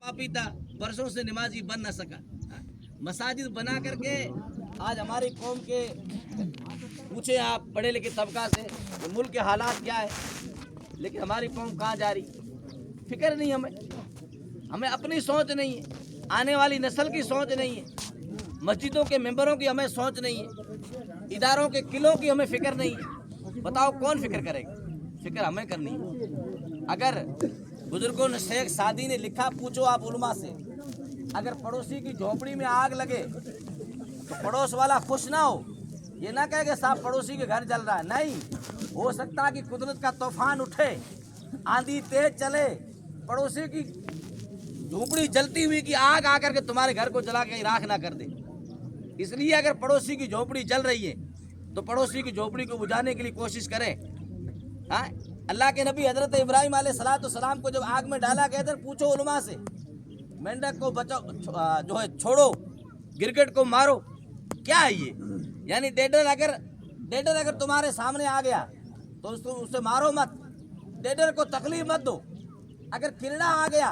पापीता बरसों से नमाजी बन न सका। मसाजिद बना करके आज हमारी कौम के पूछे आप पढ़े लिखे तबका से कि मुल्क के हालात क्या है, लेकिन हमारी कौम कहाँ जा रही, फिक्र नहीं हमें अपनी सोच नहीं है, आने वाली नस्ल की सोच नहीं है, मस्जिदों के मेंबरों की हमें सोच नहीं है, इदारों के किलों की हमें फिक्र नहीं है। बताओ कौन फिक्र करेगा? फिक्र हमें करनी है। अगर बुजुर्गों ने शेख सादी ने लिखा, पूछो आप उलमा से, अगर पड़ोसी की झोपड़ी में आग लगे तो पड़ोस वाला खुश ना हो, ये ना कहे कि साहब पड़ोसी के घर जल रहा है। नहीं, हो सकता है कि कुदरत का तूफान उठे, आंधी तेज चले, पड़ोसी की झोपड़ी जलती हुई की आग आकर के तुम्हारे घर को जला के राख ना कर दे। इसलिए अगर पड़ोसी की झोपड़ी जल रही है तो पड़ोसी की झोपड़ी को बुझाने के लिए कोशिश करें। हाँ, अल्लाह के नबी हजरत इब्राहिम अलैहिस्सलाम को जब आग में डाला गया था, पूछो उलमा से, मेंढक को बचाओ, जो है छोड़ो, गिरगिट को मारो, क्या है ये? यानी डेडर अगर तुम्हारे सामने आ गया तो उससे मारो मत, डेडर को तकलीफ मत दो। अगर कीड़ा आ गया,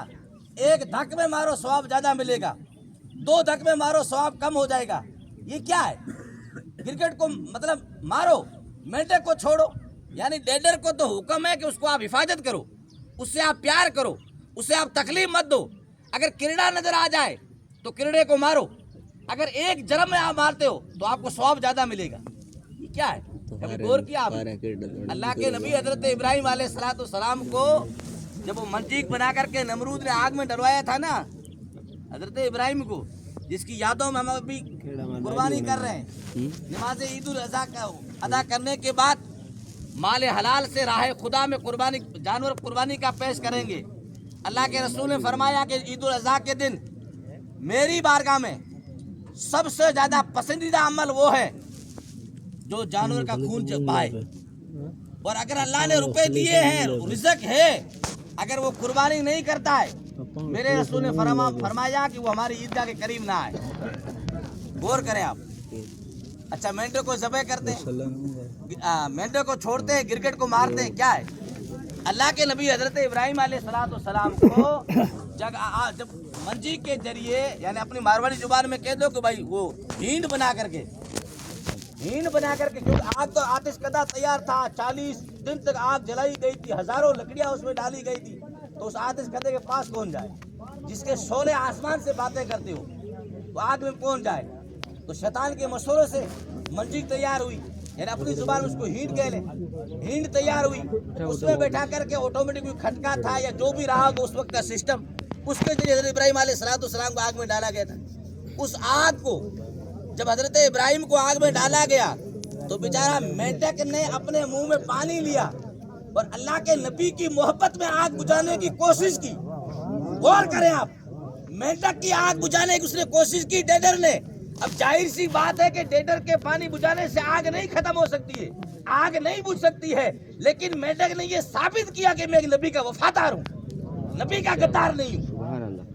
एक धक में मारो सवाब ज्यादा मिलेगा, 2 धक में मारो सवाब कम हो जाएगा। ये क्या है? गिरगिट को मतलब मारो, मेंढक को छोड़ो। यानी डेडर को तो हुक्म है कि उसको आप हिफाजत करो, उससे आप प्यार करो, उससे आप तकलीफ मत दो। अगर कीड़ा नजर आ जाए तो कीड़े को मारो, अगर एक जरम में आप मारते हो तो आपको सवाब ज्यादा मिलेगा। ये क्या है? कभी गौर किया आपने? अल्लाह के नबी हजरत इब्राहिम अलैहिस्सलाम को जब वो मंजीक बना करके नमरूद ने आग में डलवाया था ना, हजरत इब्राहिम को, जिसकी यादों में हम अभी कुर्बानी कर रहे हैं, नमाज ईद उल अज़हा का अदा करने के बाद माल हलाल से राह खुदा में कुर्बानी, जानवर कुर्बानी का पेश करेंगे। अल्लाह के रसूल ने फरमाया कि ईद उल अज़हा के दिन मेरी बारगाह में सबसे ज्यादा पसंदीदा अमल वो है जो जानवर का खून बहाए। और अगर अल्लाह ने रुपए दिए हैं, रिज़्क है, अगर वो कुर्बानी नहीं करता है, मेरे रसूल ने फरमाया कि वो हमारी ईदगाह के करीब ना आए। गौर करें आप। अच्छा, मेंढक को ज़बह करते हैं, मेंढक को छोड़ते हैं, गिरगिट को मारते हैं, क्या है? अल्लाह के नबी हजरत इब्राहिम अलैहिस्सलाम को जब मंजी के जरिए, यानी अपनी मारवाड़ी जुबान में कह दो कि भाई वो हींड बना करके, क्योंकि आग तो आतिश कदा तैयार था, 40 दिन तक आग जलाई गई थी, हजारों लकड़ियां उसमें डाली गई थी, तो उस आतिश कदे के पास कौन जाए? जिसके शोले आसमान से बातें करते हो, तो आग में कौन जाए? तो शैतान के मशवरे से मंजी तैयार हुई, यानी अपनी जुबान उसको हींड कह ले, हींड तैयार हुई, उसमें बैठा करके ऑटोमेटिक कोई खटका था या जो भी रहा उस वक्त का सिस्टम, उसके जरिए हजरत इब्राहिम अलैहिस्सलाम को आग में डाला गया था। उस आग को जब हजरत इब्राहिम को आग में डाला गया तो बेचारा मेंढक ने अपने मुंह में पानी लिया और अल्लाह के नबी की मोहब्बत में आग बुझाने की कोशिश की। गौर करें आप, मेंढक की आग बुझाने की उसने कोशिश की डेडर ने। अब जाहिर सी बात है कि डेडर के पानी बुझाने से आग नहीं खत्म हो सकती है, आग नहीं बुझ सकती है, लेकिन मेंढक ने यह साबित किया कि मैं नबी का वफादार हूँ, नबी का गद्दार नहीं हूँ,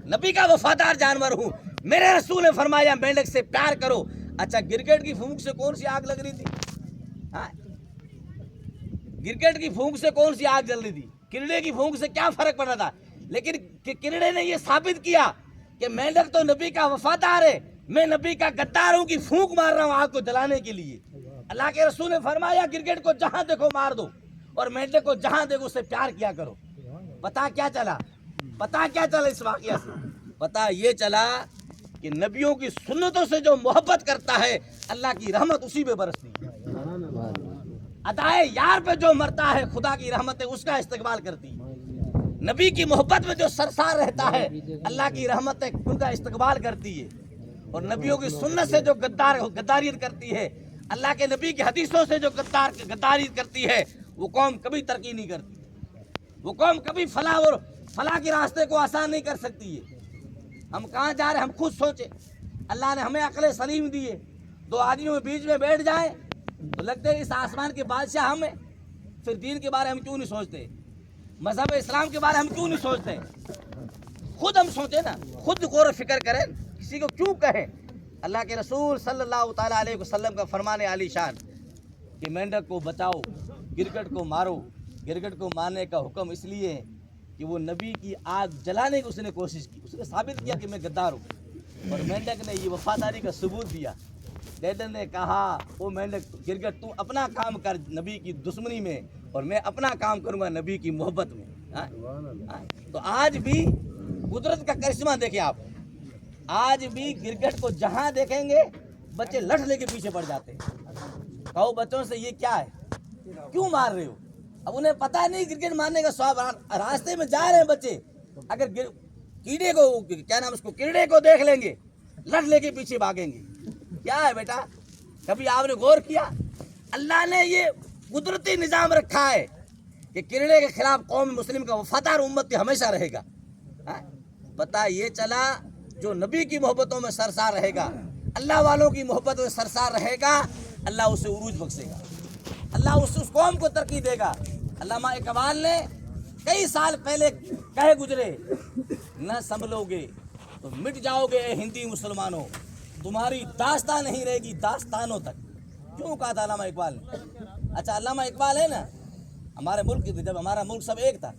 नबी का वफादार जानवर हूँ। मेरे रसूल ने फरमाया मेंढक से प्यार करो। अच्छा, गिरगिट की फूंक से कौन सी आग लग रही थी? हाँ, गिरगिट की फूंक से कौन सी आग जल रही थी? कीड़े की फूंक से क्या फर्क पड़ रहा था? लेकिन कीड़े ने यह साबित किया कि मेंढक तो नबी का वफादार है, मैं नबी का गद्दार हूं कि फूंक मार रहा हूं आग को जलाने के लिए। अल्लाह के रसूल ने फरमाया गिरगिट को जहां देखो मार दो और मेंढक को जहां देखो उससे प्यार किया करो। पता क्या चला इस वाकया से? पता ये चला कि नबियों की सुन्नतों से जो मोहब्बत करता है, अल्लाह की रहमत उसी पे बरसती है। अदाए यार पे जो मरता है, खुदा की रहमत है उसका इस्तकबाल करती है। नबी की मोहब्बत में जो सरसार रहता है, अल्लाह की रहमत है उनका इस्तकबाल करती है। और नबियों की सुन्नत से जो गद्दारियत करती है, अल्लाह के नबी की हदीसों से जो गद्दारियत करती है, वो कौम कभी तरक्की नहीं करती। वो कौम कभी फलाह के रास्ते को आसान नहीं कर सकती है। हम कहाँ जा रहे हैं हम खुद सोचे। अल्लाह ने हमें अक्ल सलीम दी है, 2 आदमियों में बीच में बैठ जाए तो लगते हैं इस आसमान के बादशाह हमें। फिर दीन के बारे में हम क्यों नहीं सोचते? मजहब इस्लाम के बारे में हम क्यों नहीं सोचते? खुद हम सोचे ना, खुद गौर फिक्र करें, किसी को क्यों कहें? अल्लाह के रसूल सल्लल्लाहु ताला अलैहि वसल्लम का फरमाने आली शान कि मेंढक को बचाओ, गिरगिट को मारो। गिरगिट को मारने का हुक्म इसलिए है کہ وہ نبی کی آگ جلانے کی اس نے کوشش کی، اس نے ثابت کیا کہ میں غدار ہوں، اور مینڈک نے یہ وفاداری کا ثبوت دیا۔ ڈیڈن نے کہا او مینڈک گرگٹ تو اپنا کام کر نبی کی دشمنی میں، اور میں اپنا کام کروں گا نبی کی محبت میں۔ تو آج بھی قدرت کا کرشمہ دیکھیں آپ، آج بھی گرگٹ کو جہاں دیکھیں گے بچے لٹھ لے کے پیچھے پڑ جاتے ہیں۔ کہو بچوں سے یہ کیا ہے، کیوں مار رہے ہو؟ اب انہیں پتہ نہیں کرکٹ مارنے کا ثواب، راستے میں جا رہے ہیں بچے، اگر کیڑے کو کیا نام اس کو کیڑے کو دیکھ لیں گے لٹھ لے کے پیچھے بھاگیں گے۔ کیا ہے بیٹا، کبھی آپ نے غور کیا؟ اللہ نے یہ قدرتی نظام رکھا ہے کہ کیڑے کے خلاف قوم مسلم کا وفادار امت ہمیشہ رہے گا۔ پتہ یہ چلا جو نبی کی محبتوں میں سرسار رہے گا، اللہ والوں کی محبت میں سرسار رہے گا، اللہ اسے عروج بخشے گا، اللہ اس قوم کو ترقی دے گا۔ علامہ اقبال نے کئی سال پہلے کہے گزرے، نہ سنبھلو گے تو مٹ جاؤ گے اے ہندی مسلمانوں، تمہاری داستان نہیں رہے گی داستانوں تک۔ کیوں کہا تھا علامہ اقبال نے؟ اچھا علامہ اقبال ہے نا، ہمارے ملک جب ہمارا ملک سب ایک تھا،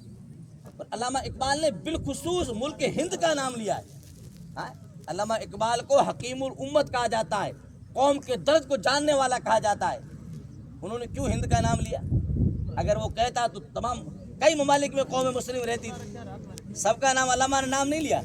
اور علامہ اقبال نے بالخصوص ملک ہند کا نام لیا ہے۔ علامہ اقبال کو حکیم الامت کہا جاتا ہے، قوم کے درد کو جاننے والا کہا جاتا ہے۔ انہوں نے کیوں ہند کا نام لیا؟ اگر وہ کہتا تو تمام کئی ممالک میں قوم مسلم رہتی تھی، سب کا نام علامہ نے نام نہیں لیا۔